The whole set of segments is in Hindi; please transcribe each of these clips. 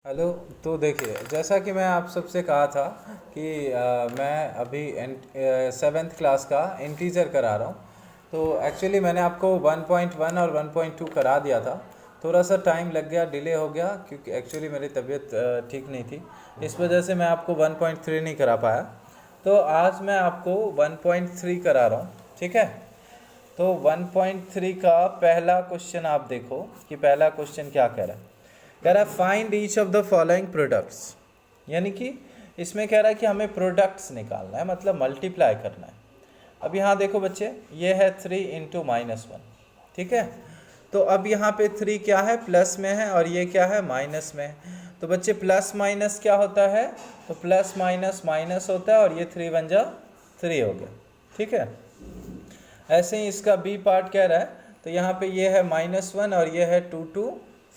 हेलो। तो देखिए, जैसा कि मैं आप सबसे कहा था कि मैं अभी सेवेंथ क्लास का इंटीजर करा रहा हूँ। तो एक्चुअली मैंने आपको 1.1 और 1.2 करा दिया था। थोड़ा सा टाइम लग गया, डिले हो गया, क्योंकि एक्चुअली मेरी तबीयत ठीक नहीं थी। इस वजह से मैं आपको 1.3 नहीं करा पाया। तो आज मैं आपको 1.3 करा रहा हूँ, ठीक है। तो 1.3 का पहला क्वेश्चन आप देखो कि पहला क्वेश्चन क्या कह रहा है। कह रहा है find each of the following products, यानी कि इसमें कह रहा है कि हमें प्रोडक्ट्स निकालना है, मतलब मल्टीप्लाई करना है। अब यहाँ देखो बच्चे, ये है 3 इंटू -1, ठीक है। तो अब यहाँ पे 3 क्या है, प्लस में है, और ये क्या है, माइनस में है। तो बच्चे प्लस माइनस क्या होता है, तो प्लस माइनस माइनस होता है, और ये 3 बन जा 3 हो गया, ठीक है। ऐसे ही इसका बी पार्ट कह रहा है, तो यहाँ पे ये है -1 और ये है 2 to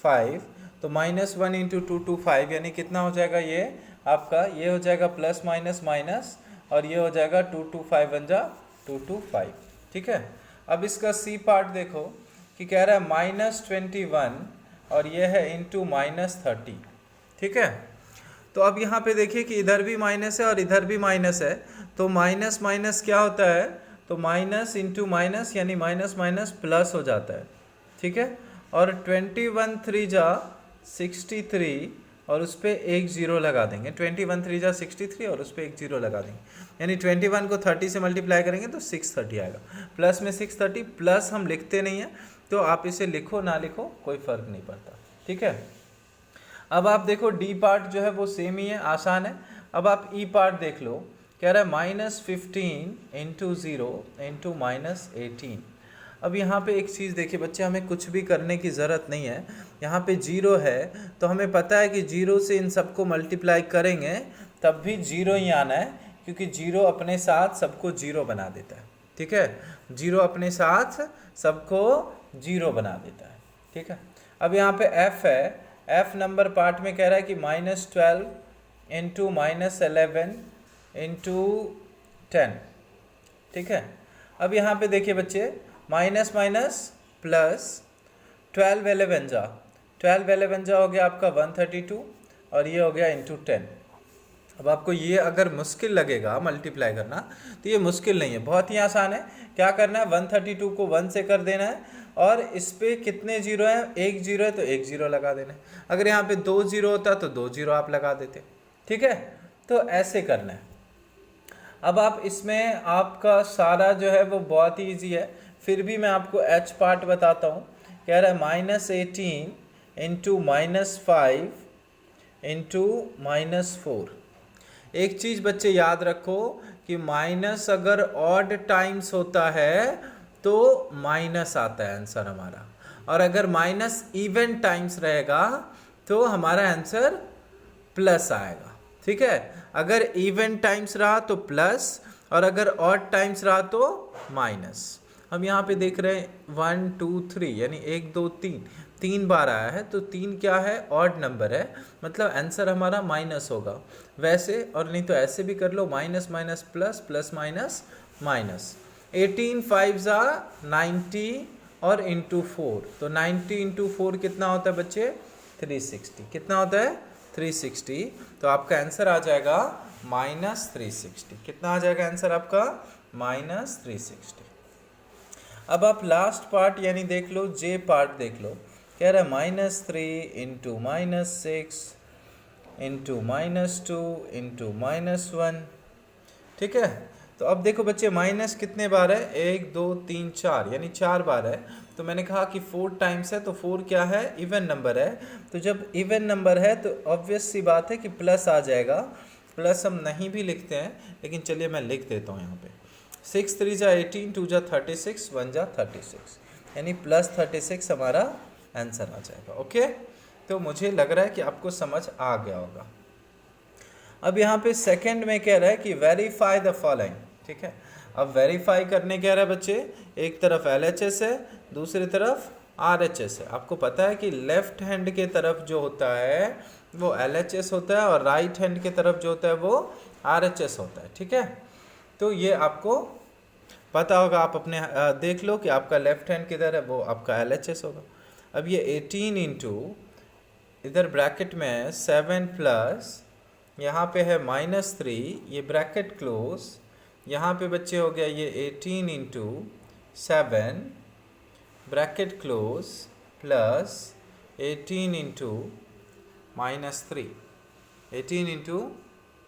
5। तो -1 इंटू 2 to 5 यानी कितना हो जाएगा, ये आपका ये हो जाएगा प्लस माइनस माइनस, और ये हो जाएगा 2 to 5 बन जा 2 to 5, ठीक है। अब इसका सी पार्ट देखो कि कह रहा है -21 और ये है इंटू -30, ठीक है। तो अब यहाँ पे देखिए कि इधर भी माइनस है और इधर भी माइनस है। तो माइनस माइनस क्या होता है, तो माइनस इंटू माइनस यानी माइनस माइनस प्लस हो जाता है, ठीक है। और 21 3 जा 63 और उस पर एक जीरो लगा देंगे। 21 3 जा 63 और उस पर एक जीरो लगा देंगे, यानी 21 को 30 से मल्टीप्लाई करेंगे तो 630 आएगा। प्लस में 630, प्लस हम लिखते नहीं हैं, तो आप इसे लिखो ना लिखो कोई फ़र्क नहीं पड़ता, ठीक है। अब आप देखो डी पार्ट जो है वो सेम ही है, आसान है। अब आप ई पार्ट देख लो, कह रहा है -15 इंटू 0 इंटू -18। अब यहाँ पे एक चीज़ देखिए बच्चे, हमें कुछ भी करने की ज़रूरत नहीं है। यहाँ पे 0 है तो हमें पता है कि 0 से इन सबको मल्टीप्लाई करेंगे तब भी 0 ही आना है, क्योंकि 0 अपने साथ सबको 0 बना देता है, ठीक है। 0 अपने साथ सबको 0 बना देता है, ठीक है। अब यहाँ पे f है, f नंबर पार्ट में कह रहा है कि -12 इंटू -11 इंटू 10, ठीक है। अब यहाँ पे देखिए बच्चे, माइनस माइनस प्लस, 12 11 जा 12 11 जा हो गया आपका 132, और ये हो गया इंटू 10। अब आपको ये अगर मुश्किल लगेगा मल्टीप्लाई करना, तो ये मुश्किल नहीं है, बहुत ही आसान है। क्या करना है, 132 को 1 से कर देना है, और इस पे कितने जीरो हैं, एक जीरो है तो एक जीरो लगा देना है। अगर यहाँ पे 2 जीरो होता तो 2 जीरो आप लगा देते, ठीक है। तो ऐसे करना है। अब आप इसमें आपका सारा जो है वो बहुत ही ईजी है, फिर भी मैं आपको एच पार्ट बताता हूँ। कह रहा है -18 इंटू -5 इंटू -4। एक चीज़ बच्चे याद रखो कि माइनस अगर ऑड टाइम्स होता है तो माइनस आता है आंसर हमारा, और अगर माइनस इवन टाइम्स रहेगा तो हमारा आंसर प्लस आएगा, ठीक है। अगर इवन टाइम्स रहा तो प्लस, और अगर ऑड टाइम्स रहा तो माइनस। हम यहाँ पे देख रहे हैं 1 2 3 यानी 1 2 3 3 बार आया है, तो 3 क्या है, ऑड नंबर है, मतलब आंसर हमारा माइनस होगा। वैसे और नहीं तो ऐसे भी कर लो, minus minus plus, plus minus minus. 18 5 जा 90 और इंटू 4, तो 90 इंटू 4 कितना होता है बच्चे, 360। कितना होता है, 360। तो आपका आंसर आ जाएगा -360। कितना आ जाएगा आंसर आपका, -360। अब आप लास्ट पार्ट यानी देख लो, जे पार्ट देख लो। कह रहा है -3 इंटू -6 इंटू -2 इंटू -1, ठीक है। तो अब देखो बच्चे, माइनस कितने बार है, 1 2 3 4 यानी 4 बार है। तो मैंने कहा कि 4 टाइम्स है, तो 4 क्या है, इवन नंबर है। तो जब इवन नंबर है तो ऑब्वियस सी बात है कि प्लस आ जाएगा। प्लस हम नहीं भी लिखते हैं, लेकिन चलिए मैं लिख देता हूँ यहाँ पे। 6 3 जा 18, 2 जा 36, 1 जा 36, यानी +36 हमारा आंसर आ जाएगा, ओके। तो मुझे लग रहा है कि आपको समझ आ गया होगा। अब यहाँ पे सेकंड में कह रहा है कि वेरीफाई द फॉलोइंग, ठीक है। अब वेरीफाई करने कह रहा है बच्चे, एक तरफ LHS है, दूसरी तरफ RHS है। आपको पता है कि लेफ्ट हैंड के तरफ जो होता है वो LHS होता है, और राइट हैंड के तरफ जो होता है वो RHS होता है, ठीक है। तो ये आपको पता होगा, आप अपने देख लो कि आपका लेफ्ट हैंड किधर है, वो आपका LHS होगा। अब ये 18 इंटू इधर ब्रैकेट में है 7 प्लस, यहाँ पे है -3, ये ब्रैकेट क्लोज, यहाँ पे बच्चे हो गया ये 18 into 7 bracket close plus 18 into -3, 18 into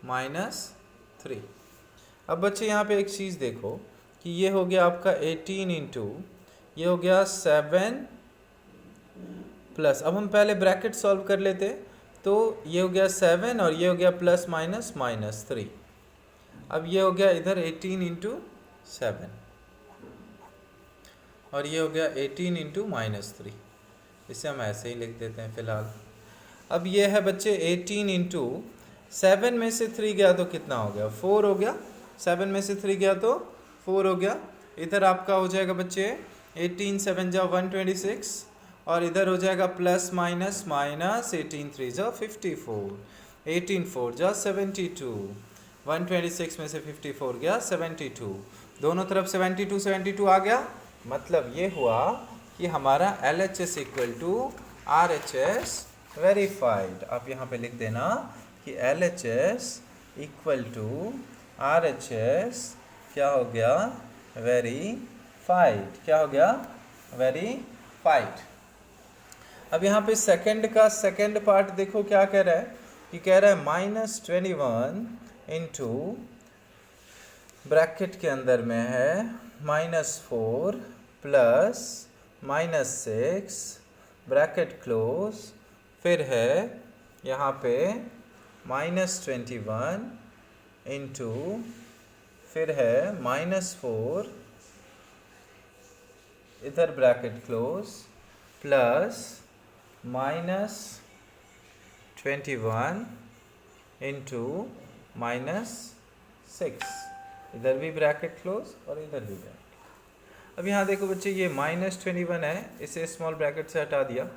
-3। अब बच्चे यहाँ पे एक चीज़ देखो कि ये हो गया आपका 18 इंटू, ये हो गया 7 प्लस, अब हम पहले ब्रैकेट सॉल्व कर लेते, तो ये हो गया 7 और ये हो गया प्लस माइनस -3। अब ये हो गया इधर 18 इंटू 7 और ये हो गया 18 इंटू -3, इसे हम ऐसे ही लिख देते हैं फ़िलहाल। अब ये है बच्चे 18 इंटू 7 में से 3 गया तो कितना हो गया, 4 हो गया, 7 में से 3 गया तो 4 हो गया। इधर आपका हो जाएगा बच्चे 18 7 जा 126 और इधर हो जाएगा प्लस माइनस माइनस 18 3 जा 54, 18 4 जा 72, 126 में से 54 गया 72, दोनों तरफ 72 72 आ गया। मतलब ये हुआ कि हमारा LHS equal to RHS verified. आप यहाँ पे लिख देना कि LHS इक्वल टू RHS क्या हो गया, वेरीफाइड। क्या हो गया, वेरीफाइड। अब यहाँ पे सेकंड का सेकंड पार्ट देखो क्या कह रहा है, कि कह रहा है -21 इंटू ब्रैकेट के अंदर में है -4 प्लस -6 ब्रैकेट क्लोज, फिर है यहाँ पे -21 इंटू, फिर है -4 इधर ब्रैकेट क्लोज प्लस -21 इंटू -6, इधर भी ब्रैकेट क्लोज और इधर भी ब्रैकेट। अब यहाँ देखो बच्चे ये -21 है, इसे स्मॉल ब्रैकेट से हटा दिया।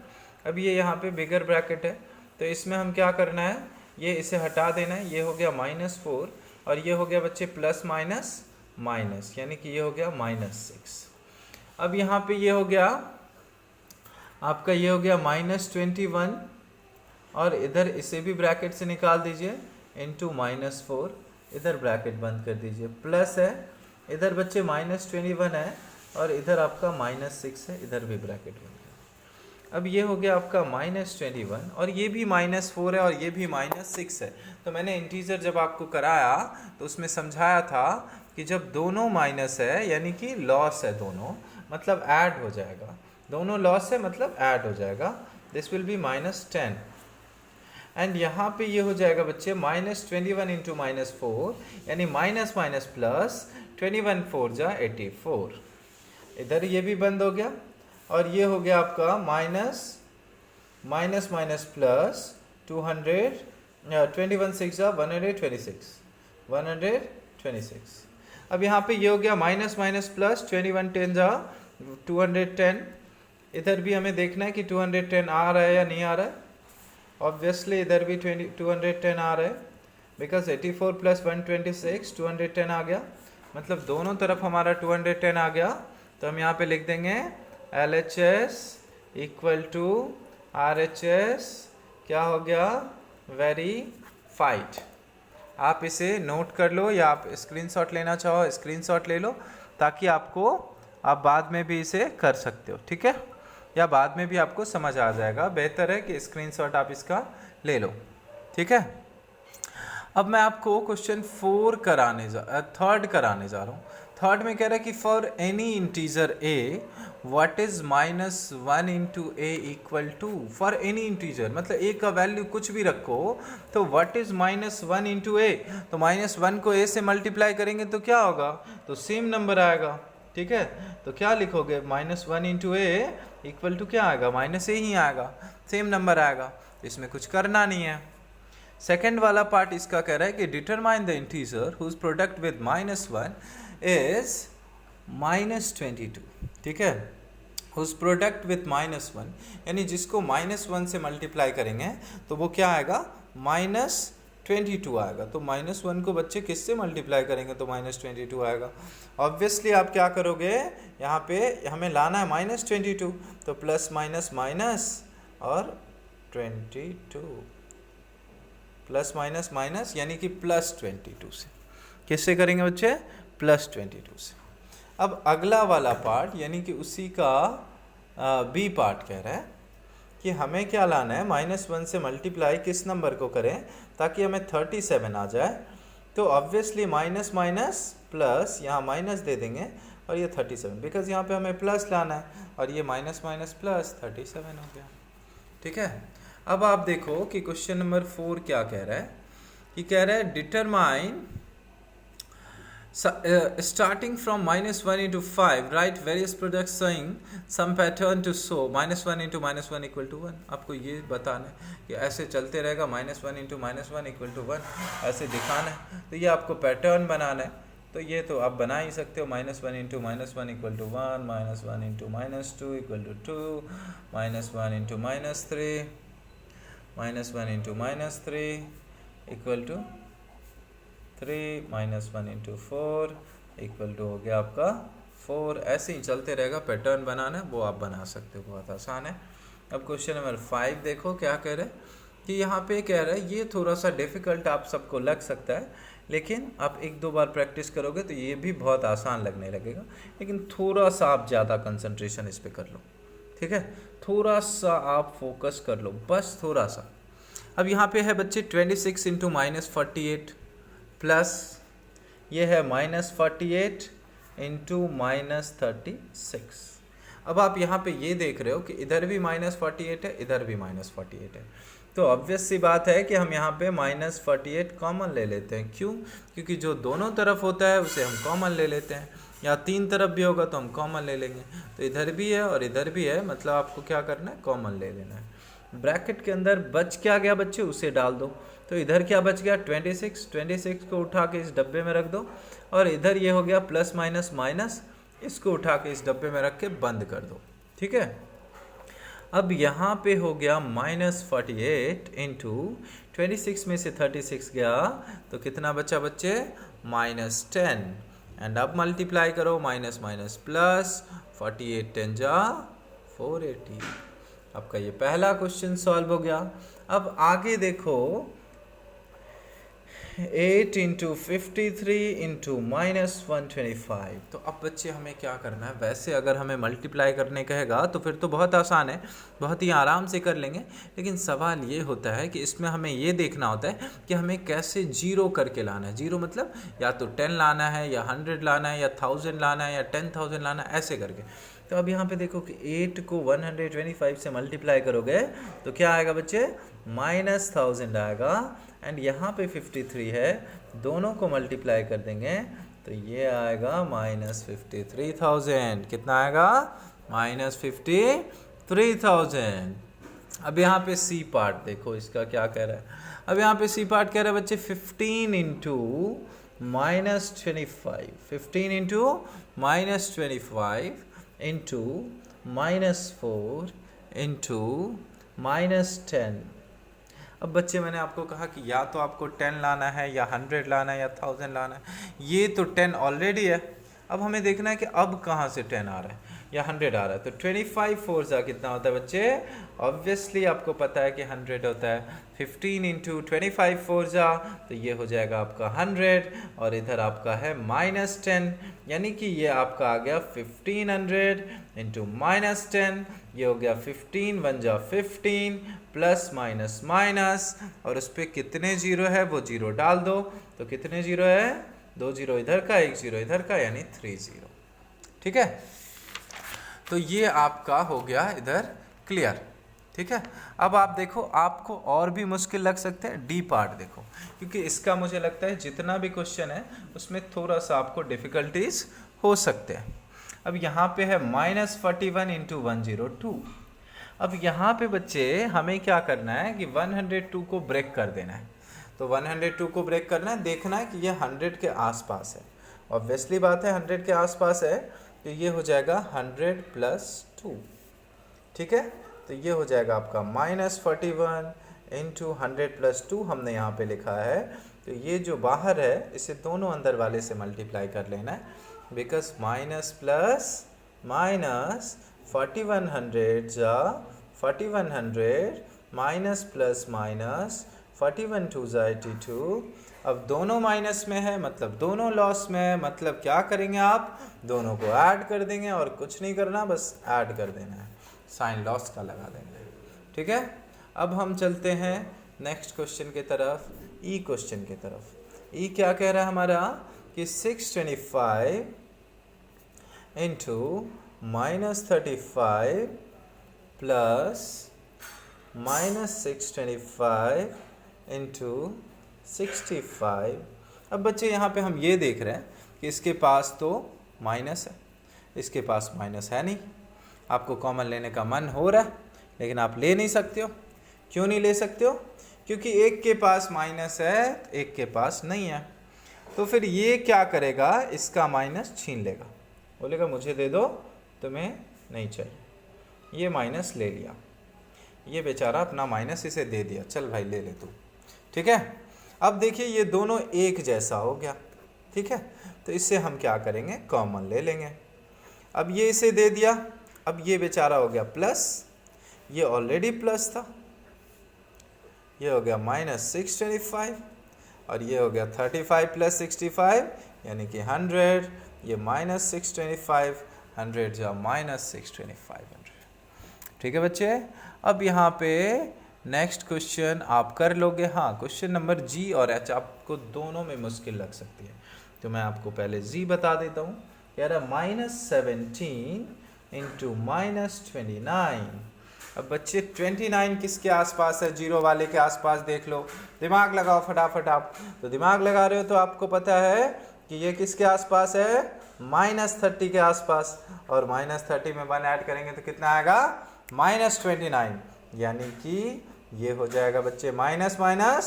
अब ये यहाँ पे बिगर ब्रैकेट है, तो इसमें हम क्या करना है, ये इसे हटा देना है। ये हो गया -4 और ये हो गया बच्चे प्लस माइनस माइनस, यानी कि ये हो गया -6। अब यहाँ पे ये हो गया आपका, ये हो गया -21 और इधर इसे भी ब्रैकेट से निकाल दीजिए इंटू -4, इधर ब्रैकेट बंद कर दीजिए, प्लस है इधर बच्चे -21 है और इधर आपका -6 है, इधर भी ब्रैकेट बंद कर। अब ये हो गया आपका -21 और ये भी -4 है और ये भी -6 है। तो मैंने इंटीजर जब आपको कराया तो उसमें समझाया था कि जब दोनों माइनस है यानी कि लॉस है, दोनों मतलब ऐड हो जाएगा, दोनों लॉस है मतलब ऐड हो जाएगा, दिस विल बी -10। एंड यहाँ पे ये हो जाएगा बच्चे -21 इंटू -4 यानी माइनस माइनस प्लस 21 4 जा 84, इधर ये भी बंद हो गया और ये हो गया आपका माइनस माइनस माइनस प्लस 200, 21 6 जा 126, 126। अब यहाँ पे ये हो गया माइनस माइनस प्लस 21 10 जा 210, इधर भी हमें देखना है कि 210 आ रहा है या नहीं आ रहा है। ऑब्वियसली इधर भी 210 आ रहा है, बिकॉज 84 प्लस 126 210 आ गया, मतलब दोनों तरफ हमारा 210 आ गया। तो हम यहाँ पे लिख देंगे LHS इक्वल टू RHS क्या हो गया, वेरीफाइड। आप इसे नोट कर लो या आप स्क्रीनशॉट लेना चाहो स्क्रीनशॉट ले लो, ताकि आपको आप बाद में भी इसे कर सकते हो, ठीक है, या बाद में भी आपको समझ आ जाएगा। बेहतर है कि स्क्रीनशॉट आप इसका ले लो, ठीक है। अब मैं आपको क्वेश्चन 4 थर्ड कराने जा रहा हूँ। थर्ड में कह रहा है कि for any integer a what is -1 into a equal to, for any integer मतलब a का वैल्यू कुछ भी रखो, तो व्हाट इज -1 इंटू a, तो -1 को a से मल्टीप्लाई करेंगे तो क्या होगा, तो सेम नंबर आएगा, ठीक है। तो क्या लिखोगे, -1 इंटू a इक्वल टू क्या आएगा, -a ही आएगा, सेम नंबर आएगा, इसमें कुछ करना नहीं है। सेकेंड वाला पार्ट इसका कह रहा है कि determine the integer whose product with -1 is -22, ठीक है, हुज प्रोडक्ट विथ -1 यानी जिसको -1 से मल्टीप्लाई करेंगे तो वो क्या आएगा, -22 आएगा। तो -1 को बच्चे किससे मल्टीप्लाई करेंगे तो -22 आएगा। ऑब्वियसली आप क्या करोगे, यहाँ पे हमें लाना है -22, तो प्लस माइनस माइनस और 22 प्लस माइनस माइनस यानी कि प्लस 22 से। किससे करेंगे बच्चे? प्लस 22 से। अब अगला वाला पार्ट यानी कि उसी का बी पार्ट कह रहा है कि हमें क्या लाना है, -1 से मल्टीप्लाई किस नंबर को करें ताकि हमें 37 आ जाए। तो ऑब्वियसली माइनस माइनस प्लस, यहाँ माइनस दे देंगे और ये 37, बिकॉज यहाँ पे हमें प्लस लाना है और ये माइनस माइनस प्लस 37 हो गया। ठीक है। अब आप देखो कि क्वेश्चन नंबर 4 क्या कह रहा है, कि कह रहा है determine starting from -1 into 5 write various products showing some pattern to show -1 into -1 equal to 1। आपको ये बताना है कि ऐसे चलते रहेगा, -1 into -1 equal to 1 ऐसे दिखाना है। तो ये आपको पैटर्न बनाना है, तो ये तो आप बना ही सकते हो। -1 into -1 equal to 1, -1 into -2 equal to 2, -1 into -3, -1 into -3 equal to 3, -1 into 4 equal to हो गया आपका 4। ऐसे ही चलते रहेगा, पैटर्न बनाना है वो आप बना सकते हो, बहुत आसान है। अब क्वेश्चन नंबर 5 देखो क्या कह रहे हैं, कि यहाँ पे कह रहा है, ये थोड़ा सा डिफ़िकल्ट आप सबको लग सकता है, लेकिन आप 1-2 बार प्रैक्टिस करोगे तो ये भी बहुत आसान लगने लगेगा। लेकिन थोड़ा सा आप ज़्यादा कंसंट्रेशन इस पर कर लो, ठीक है, थोड़ा सा आप फोकस कर लो, बस थोड़ा सा। अब यहाँ पे है बच्चे 26 इंटू -48 प्लस ये है -48 इंटू -36। अब आप यहाँ पे ये देख रहे हो कि इधर भी -48 है, इधर भी -48 है, तो ऑब्वियस सी बात है कि हम यहाँ पे -48 कॉमन ले लेते हैं। क्यों? क्योंकि जो दोनों तरफ होता है उसे हम कॉमन ले लेते हैं, या 3 तरफ भी होगा तो हम कॉमन ले लेंगे। तो इधर भी है और इधर भी है, मतलब आपको क्या करना है, कॉमन ले लेना है। ब्रैकेट के अंदर बच क्या गया बच्चे, उसे डाल दो। तो इधर क्या बच गया, 26 को उठा के इस डब्बे में रख दो, और इधर ये हो गया प्लस माइनस माइनस, इसको उठा के इस डब्बे में रख के बंद कर दो। ठीक है। अब यहाँ पे हो गया -48 इंटू 26 में से 36 गया तो कितना बचा बच्चे, -10। एंड अब मल्टीप्लाई करो, माइनस माइनस प्लस, 48 10 जा 480। आपका ये पहला क्वेश्चन सॉल्व हो गया। अब आगे देखो, 8 इंटू 53 इंटू -125। तो अब बच्चे हमें क्या करना है, वैसे अगर हमें मल्टीप्लाई करने कहेगा तो फिर तो बहुत आसान है, बहुत ही आराम से कर लेंगे। लेकिन सवाल ये होता है कि इसमें हमें ये देखना होता है कि हमें कैसे जीरो करके लाना है। जीरो मतलब या तो 10 लाना है, या 100 लाना है, या 1000 लाना है, या 10,000 लाना है, ऐसे करके। तो अब यहाँ पे देखो कि 8 को 125 से मल्टीप्लाई करोगे तो क्या आएगा बच्चे, -1000 आएगा। एंड यहाँ पे 53 है, दोनों को मल्टीप्लाई कर देंगे तो ये आएगा -53,000। कितना आएगा, -53,000। अब यहाँ पे सी पार्ट देखो, इसका क्या कह रहा है। अब यहाँ पे सी पार्ट कह रहा है बच्चे 15 इंटू -25, 15 इंटू -25 इंटू -4 इंटू -10। अब बच्चे मैंने आपको कहा कि या तो आपको 10 लाना है, या 100 लाना है, या 1000 लाना है। ये तो 10 ऑलरेडी है, अब हमें देखना है कि अब कहाँ से 10 आ रहा है या 100 आ रहा है। तो 25 4 जा कितना होता है बच्चे, ऑब्वियसली आपको पता है कि 100 होता है। 15 इंटू 25 4 जा तो ये हो जाएगा आपका 100, और इधर आपका है -10, यानी कि ये आपका आ गया 1500 इंटू -10, ये हो गया 15 1 जा 15 प्लस माइनस माइनस, और उस पर कितने जीरो है वो जीरो डाल दो। तो कितने जीरो है, 2 जीरो इधर का, 1 जीरो इधर का, यानी 3 जीरो। ठीक है। तो ये आपका हो गया इधर क्लियर। ठीक है। अब आप देखो, आपको और भी मुश्किल लग सकते हैं डी पार्ट देखो, क्योंकि इसका मुझे लगता है जितना भी क्वेश्चन है उसमें थोड़ा सा आपको डिफ़िकल्टीज हो सकते हैं। अब यहाँ पे है -41 इंटू 102। अब यहाँ पे बच्चे हमें क्या करना है कि 102 को ब्रेक कर देना है। तो 102 को ब्रेक करना है, देखना है कि ये 100 के आसपास है। ऑब्वियसली बात है 100 के आसपास है, तो ये हो जाएगा 100 + 2। ठीक है। तो ये हो जाएगा आपका -41 इंटू 100 + 2 हमने यहाँ पे लिखा है। तो ये जो बाहर है इसे दोनों अंदर वाले से मल्टीप्लाई कर लेना है, बिकॉज माइनस प्लस माइनस 4100 जा 4100 माइनस प्लस माइनस 41 टू ज़ा 82। अब दोनों माइनस में है मतलब दोनों लॉस में है, मतलब क्या करेंगे आप, दोनों को ऐड कर देंगे और कुछ नहीं करना, बस ऐड कर देना है, साइन लॉस का लगा देंगे। ठीक है, अब हम चलते हैं नेक्स्ट क्वेश्चन की तरफ, ई क्वेश्चन की तरफ। ई क्या कह रहा है हमारा कि 625 इंटू -35 प्लस -625 इंटू 65। अब बच्चे यहाँ पे हम ये देख रहे हैं कि इसके पास तो माइनस है, इसके पास माइनस है नहीं। आपको कॉमन लेने का मन हो रहा है लेकिन आप ले नहीं सकते हो। क्यों नहीं ले सकते हो? क्योंकि एक के पास माइनस है, एक के पास नहीं है। तो फिर ये क्या करेगा, इसका माइनस छीन लेगा, बोलेगा मुझे दे दो, तुम्हें नहीं चाहिए। ये माइनस ले लिया, ये बेचारा अपना माइनस इसे दे दिया, चल भाई ले ले तू। ठीक है, अब देखिए ये दोनों एक जैसा हो गया। ठीक है, तो इससे हम क्या करेंगे, कॉमन ले लेंगे। अब ये इसे दे दिया, अब ये बेचारा हो गया प्लस, ये ऑलरेडी प्लस था, ये हो गया -625 और ये हो गया 35 प्लस 65 यानी कि 100। ये -625 100 या -625 100। ठीक है बच्चे, अब यहाँ पे नेक्स्ट क्वेश्चन आप कर लोगे। हाँ, क्वेश्चन नंबर जी और एच आपको दोनों में मुश्किल लग सकती है, तो मैं आपको पहले जी बता देता हूँ। कह रहा -17 इंटू -29। अब बच्चे 29 किसके आसपास है, जीरो वाले के आसपास देख लो, दिमाग लगाओ फटाफट आप। तो दिमाग लगा रहे हो तो आपको पता है कि ये किसके आसपास है, -30 के आसपास। और -30 में 1 ऐड करेंगे तो कितना आएगा, -29, यानी कि ये हो जाएगा बच्चे माइनस माइनस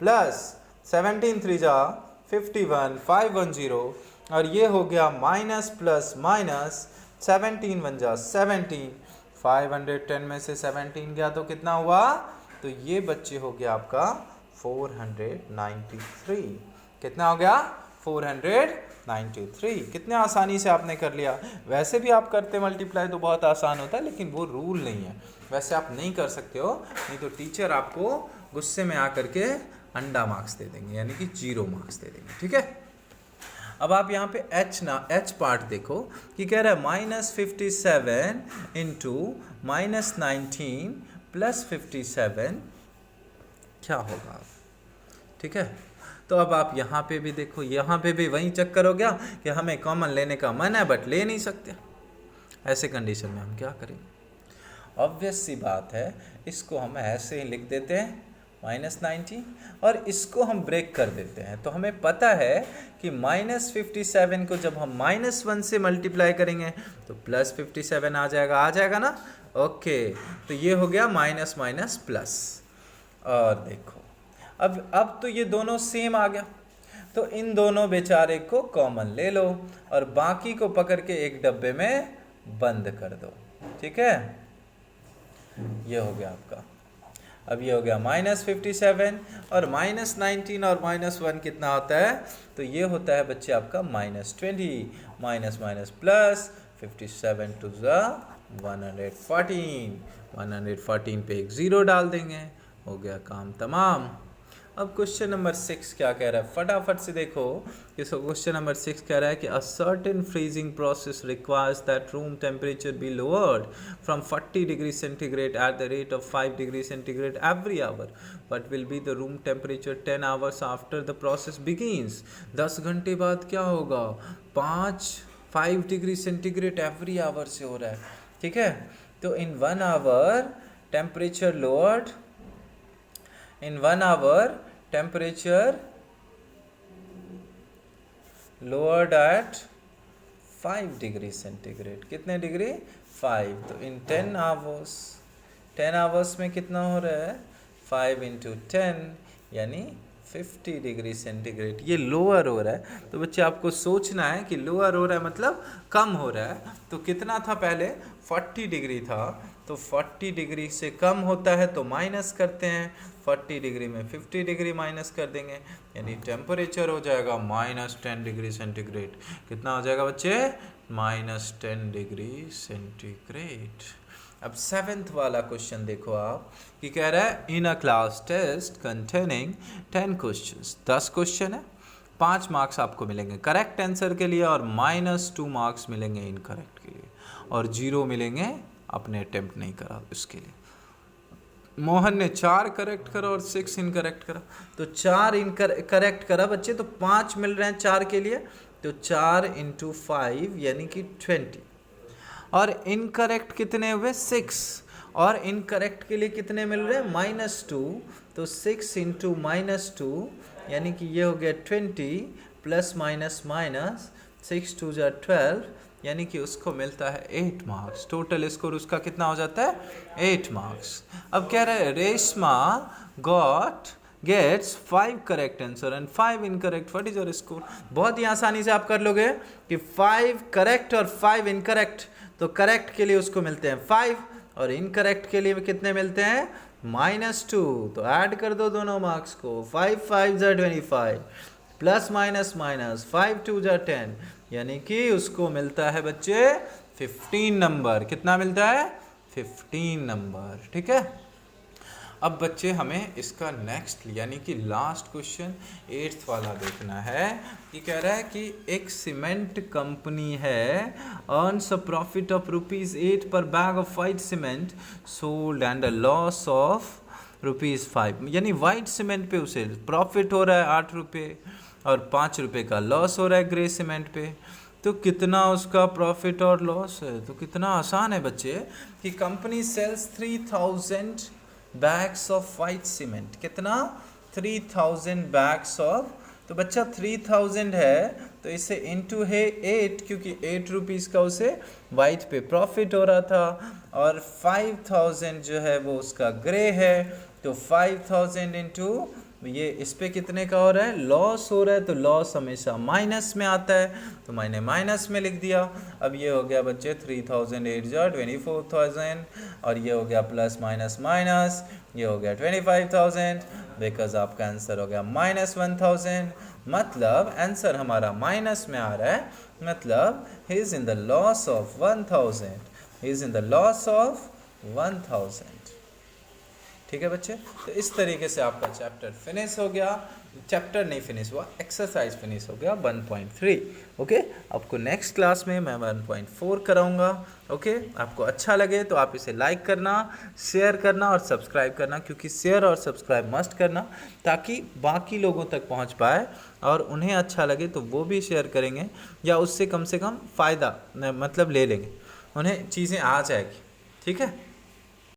प्लस 17 3 जा 51 510 और ये हो गया माइनस प्लस माइनस 17 1 जा 17। 510 में से 17 गया तो कितना हुआ, तो ये बच्चे हो गया आपका 493। कितना हो गया, 493। कितने आसानी से आपने कर लिया। वैसे भी आप करते मल्टीप्लाई तो बहुत आसान होता है, लेकिन वो रूल नहीं है, वैसे आप नहीं कर सकते हो, नहीं तो टीचर आपको गुस्से में आकर के अंडा मार्क्स दे देंगे, यानी कि 0 मार्क्स दे देंगे। ठीक है, अब आप यहाँ पे एच पार्ट देखो कि कह रहा है -57 इंटू -19 प्लस 57 क्या होगा। ठीक है, तो अब आप यहाँ पे भी देखो, यहाँ पे भी वही चक्कर हो गया कि हमें कॉमन लेने का मन है बट ले नहीं सकते। ऐसे कंडीशन में हम क्या करेंगे, ऑब्वियस सी बात है, इसको हम ऐसे ही लिख देते हैं -90 और इसको हम ब्रेक कर देते हैं। तो हमें पता है कि -57 को जब हम -1 से मल्टीप्लाई करेंगे तो +57 आ जाएगा ना। ओके, तो ये हो गया माइनस माइनस प्लस। और देखो अब तो ये दोनों सेम आ गया, तो इन दोनों बेचारे को कॉमन ले लो और बाकी को पकड़ के एक डब्बे में बंद कर दो। ठीक है, ये हो गया आपका। अब ये हो गया -57 और -19 और -1 कितना होता है, तो ये होता है बच्चे आपका -20। माइनस माइनस प्लस 57 टू ज़ा 114। 114 पे एक 0 डाल देंगे, हो गया काम तमाम। अब क्वेश्चन नंबर 6 क्या कह रहा है, फटाफट से देखो। इसको क्वेश्चन नंबर 6 कह रहा है कि a certain freezing process requires that room temperature be lowered from 40 degree centigrade at the rate of 5 degree centigrade every hour, but will be the room temperature 10 hours after the process begins. 10 घंटे बाद क्या होगा, 5 डिग्री सेंटीग्रेड एवरी आवर से हो रहा है। ठीक है, तो in 1 hour temperature lowered, in 1 hour temperature lowered at 5 degree centigrade. कितने डिग्री, 5। तो इन 10 आवर्स, 10 आवर्स में कितना हो रहा है, 5 × 10 यानी 50 डिग्री सेंटीग्रेड। ये लोअर हो रहा है, तो बच्चे आपको सोचना है कि लोअर हो रहा है मतलब कम हो रहा है। तो कितना था पहले, 40 डिग्री था, तो 40 डिग्री से कम होता है तो माइनस करते हैं, 40 डिग्री में 50 डिग्री माइनस कर देंगे, यानी टेम्परेचर हो जाएगा -10 डिग्री सेंटीग्रेड। कितना हो जाएगा बच्चे, -10 डिग्री सेंटीग्रेड। अब 7th वाला क्वेश्चन देखो आप कि कह रहा है in a class test containing 10 questions, 10 question है, 5 मार्क्स आपको मिलेंगे करेक्ट आंसर के लिए और -2 मार्क्स मिलेंगे इनकरेक्ट के लिए और 0 मिलेंगे आपने अटेम्प्ट नहीं करा इसके लिए। मोहन ने 4 करेक्ट करा और 6 इनकरेक्ट करा, तो 4 करेक्ट करा बच्चे तो 5 मिल रहे हैं 4 के लिए, तो 4 × 5 यानी कि 20 और इनकरेक्ट कितने हुए 6 और इनकरेक्ट के लिए कितने मिल रहे हैं -2, तो 6 × -2 यानी कि ये हो गया 20 प्लस माइनस माइनस 6 2 जा 12 यानी कि उसको मिलता है 8 मार्क्स। टोटल स्कोर उसका कितना हो जाता है 8 मार्क्स। अब कह रहे हैं Reshma gets 5 correct answer and 5 incorrect, what is your score. बहुत ही आसानी से आप कर लोगे कि 5 करेक्ट और 5 इनकरेक्ट, तो करेक्ट के लिए उसको मिलते हैं 5 और इनकरेक्ट के लिए कितने मिलते हैं -2, तो ऐड कर दो दोनों मार्क्स को, 5 5 जा 25 प्लस माइनस माइनस 5 2 जा 10 यानी कि उसको मिलता है बच्चे 15 नंबर। कितना मिलता है 15 नंबर, ठीक है। अब बच्चे हमें इसका नेक्स्ट यानी कि लास्ट क्वेश्चन 8th वाला देखना है कि कह रहा है कि एक सीमेंट कंपनी है अर्न्स अ प्रॉफिट ऑफ ₹8 पर bag of white cement sold and a loss of ₹5, यानी वाइट सीमेंट पे उसे प्रॉफिट हो रहा है 8 रुपये और 5 रुपये का लॉस हो रहा है ग्रे सीमेंट पे। तो कितना उसका प्रॉफिट और लॉस है, तो कितना आसान है बच्चे कि company sells 3000 bags of white cement, कितना 3000 बैग्स ऑफ, तो बच्चा 3000 है तो इसे इंटू है 8 क्योंकि 8 रुपीज़ का उसे वाइट पे प्रॉफिट हो रहा था और 5000 जो है वो उसका ग्रे है, तो 5000 इंटू ये इस पे कितने का हो रहा है लॉस हो रहा है, तो लॉस हमेशा माइनस में आता है तो मैंने माइनस में लिख दिया। अब ये हो गया बच्चे 3000 8 जा 24000 और ये हो गया प्लस माइनस माइनस, ये हो गया 25000 बिकॉज आपका आंसर हो गया -1000, मतलब आंसर हमारा माइनस में आ रहा है, मतलब he is in the loss of 1000, he is in the loss of 1000। ठीक है बच्चे, तो इस तरीके से आपका चैप्टर फिनिश हो गया, चैप्टर नहीं फिनिश हुआ, एक्सरसाइज फिनिश हो गया 1.3। ओके, आपको नेक्स्ट क्लास में मैं 1.4 कराऊंगा। ओके, आपको अच्छा लगे तो आप इसे लाइक करना, शेयर करना और सब्सक्राइब करना, क्योंकि शेयर और सब्सक्राइब मस्ट करना ताकि बाकी लोगों तक पहुंच पाए और उन्हें अच्छा लगे तो वो भी शेयर करेंगे या उससे कम फ़ायदा मतलब ले लेंगे, उन्हें चीज़ें आ जाएगी। ठीक है।